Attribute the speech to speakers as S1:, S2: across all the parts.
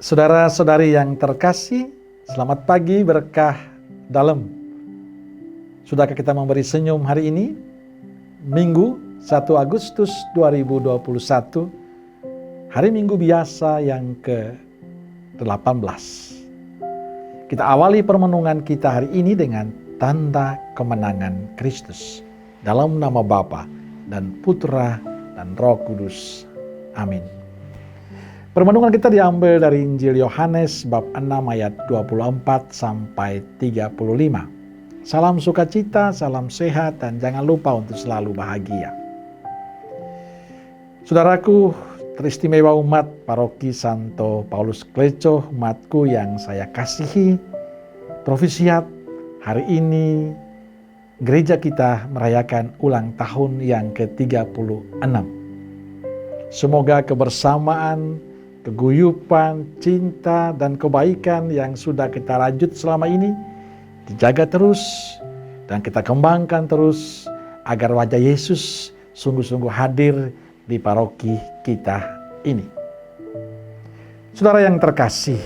S1: Saudara-saudari yang terkasih, selamat pagi berkah dalam. Sudahkah kita memberi senyum hari ini? Minggu 1 Agustus 2021, hari Minggu biasa yang ke-18. Kita awali permenungan kita hari ini dengan tanda kemenangan Kristus. Dalam nama Bapa dan Putra dan Roh Kudus. Amin. Permenungan kita diambil dari Injil Yohanes bab 6 ayat 24 sampai 35. Salam sukacita, salam sehat, dan jangan lupa untuk selalu bahagia. Saudaraku, teristimewa umat Paroki Santo Paulus Kleco, umatku yang saya kasihi, Profisiat, hari ini gereja kita merayakan ulang tahun yang ke-36. Semoga kebersamaan, keguyupan, cinta, dan kebaikan yang sudah kita rajut selama ini dijaga terus dan kita kembangkan terus agar wajah Yesus sungguh-sungguh hadir di paroki kita ini. Saudara yang terkasih,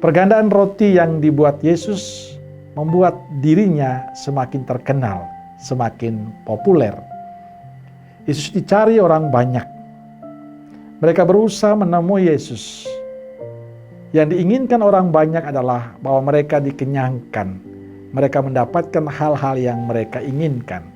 S1: pergandaan roti yang dibuat Yesus membuat dirinya semakin terkenal, semakin populer. Yesus dicari orang banyak. Mereka berusaha menemui Yesus. Yang diinginkan orang banyak adalah bahwa mereka dikenyangkan. Mereka mendapatkan hal-hal yang mereka inginkan.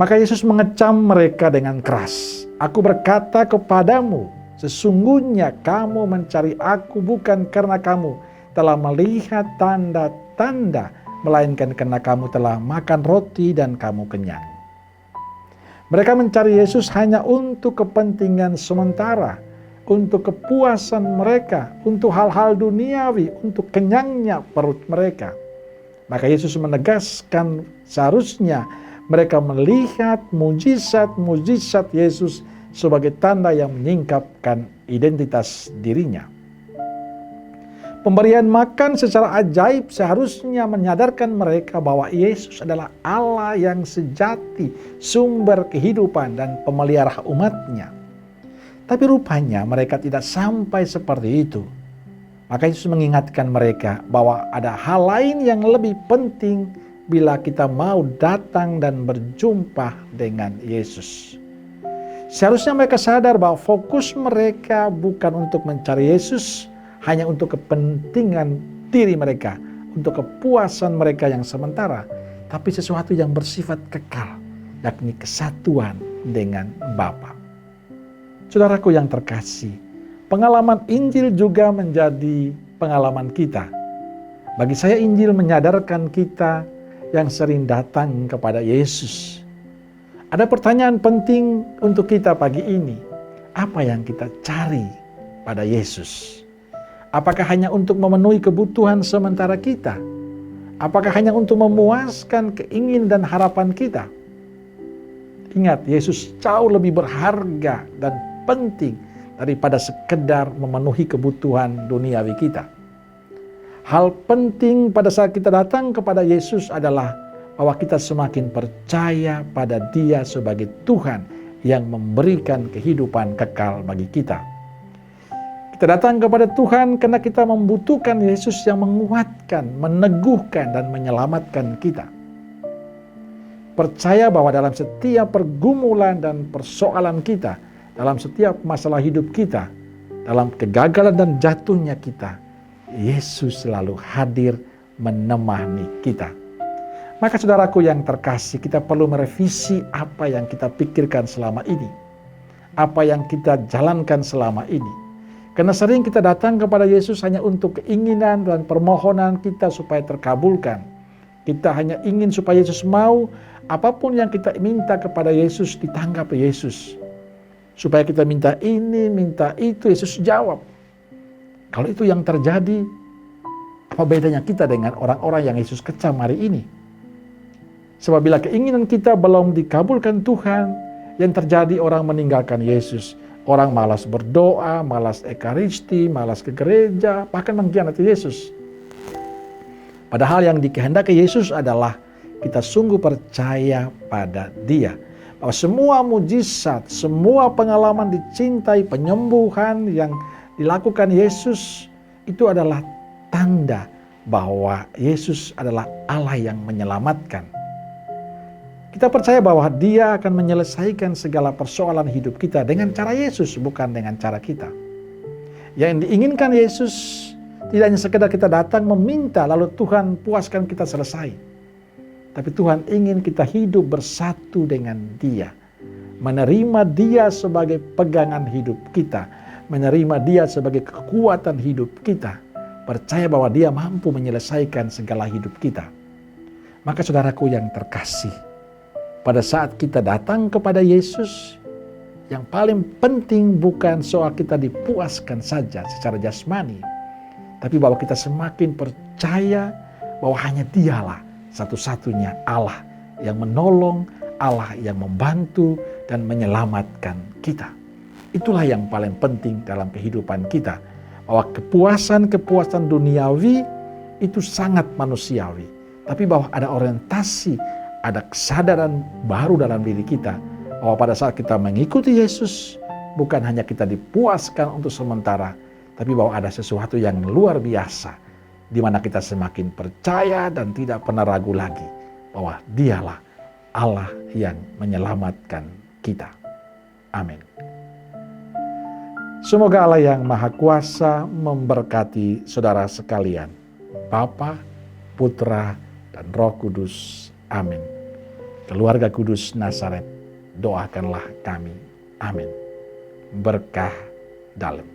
S1: Maka Yesus mengecam mereka dengan keras. Aku berkata kepadamu, sesungguhnya kamu mencari aku bukan karena kamu telah melihat tanda-tanda, melainkan karena kamu telah makan roti dan kamu kenyang. Mereka mencari Yesus hanya untuk kepentingan sementara, untuk kepuasan mereka, untuk hal-hal duniawi, untuk kenyangnya perut mereka. Maka Yesus menegaskan seharusnya mereka melihat mujizat-mujizat Yesus sebagai tanda yang menyingkapkan identitas dirinya. Pemberian makan secara ajaib seharusnya menyadarkan mereka bahwa Yesus adalah Allah yang sejati, sumber kehidupan dan pemelihara umatnya. Tapi rupanya mereka tidak sampai seperti itu. Maka Yesus mengingatkan mereka bahwa ada hal lain yang lebih penting bila kita mau datang dan berjumpa dengan Yesus. Seharusnya mereka sadar bahwa fokus mereka bukan untuk mencari Yesus, hanya untuk kepentingan diri mereka, untuk kepuasan mereka yang sementara, tapi sesuatu yang bersifat kekal, yakni kesatuan dengan Bapa. Saudaraku yang terkasih, pengalaman Injil juga menjadi pengalaman kita. Bagi saya Injil menyadarkan kita yang sering datang kepada Yesus. Ada pertanyaan penting untuk kita pagi ini. Apa yang kita cari pada Yesus? Apakah hanya untuk memenuhi kebutuhan sementara kita? Apakah hanya untuk memuaskan keinginan dan harapan kita? Ingat, Yesus jauh lebih berharga dan penting daripada sekedar memenuhi kebutuhan duniawi kita. Hal penting pada saat kita datang kepada Yesus adalah bahwa kita semakin percaya pada Dia sebagai Tuhan yang memberikan kehidupan kekal bagi kita. Kita datang kepada Tuhan karena kita membutuhkan Yesus yang menguatkan, meneguhkan, dan menyelamatkan kita. Percaya bahwa dalam setiap pergumulan dan persoalan kita, dalam setiap masalah hidup kita, dalam kegagalan dan jatuhnya kita, Yesus selalu hadir menemani kita. Maka saudaraku yang terkasih, kita perlu merevisi apa yang kita pikirkan selama ini, apa yang kita jalankan selama ini. Karena sering kita datang kepada Yesus hanya untuk keinginan dan permohonan kita supaya terkabulkan. Kita hanya ingin supaya Yesus mau, apapun yang kita minta kepada Yesus ditanggapi Yesus. Supaya kita minta ini, minta itu, Yesus jawab. Kalau itu yang terjadi, apa bedanya kita dengan orang-orang yang Yesus kecam hari ini? Sebab bila keinginan kita belum dikabulkan Tuhan, yang terjadi orang meninggalkan Yesus. Orang malas berdoa, malas ekaristi, malas ke gereja, bahkan mengkhianati Yesus. Padahal yang dikehendaki Yesus adalah kita sungguh percaya pada Dia. Bahwa semua mujizat, semua pengalaman dicintai, penyembuhan yang dilakukan Yesus itu adalah tanda bahwa Yesus adalah Allah yang menyelamatkan. Kita percaya bahwa Dia akan menyelesaikan segala persoalan hidup kita dengan cara Yesus, bukan dengan cara kita. Yang diinginkan Yesus tidak hanya sekedar kita datang meminta lalu Tuhan puaskan kita selesai. Tapi Tuhan ingin kita hidup bersatu dengan Dia. Menerima Dia sebagai pegangan hidup kita. Menerima Dia sebagai kekuatan hidup kita. Percaya bahwa Dia mampu menyelesaikan segala hidup kita. Maka saudaraku yang terkasih, pada saat kita datang kepada Yesus, yang paling penting bukan soal kita dipuaskan saja secara jasmani, tapi bahwa kita semakin percaya bahwa hanya Dialah satu-satunya Allah yang menolong, Allah yang membantu dan menyelamatkan kita. Itulah yang paling penting dalam kehidupan kita. Bahwa kepuasan-kepuasan duniawi itu sangat manusiawi. Tapi bahwa ada orientasi, ada kesadaran baru dalam diri kita. Bahwa pada saat kita mengikuti Yesus, bukan hanya kita dipuaskan untuk sementara, tapi bahwa ada sesuatu yang luar biasa, di mana kita semakin percaya dan tidak pernah ragu lagi bahwa Dialah Allah yang menyelamatkan kita. Amin. Semoga Allah yang Maha Kuasa memberkati saudara sekalian, Bapa, Putra, dan Roh Kudus. Amin. Keluarga Kudus Nazaret, doakanlah kami. Amin. Berkah dalam.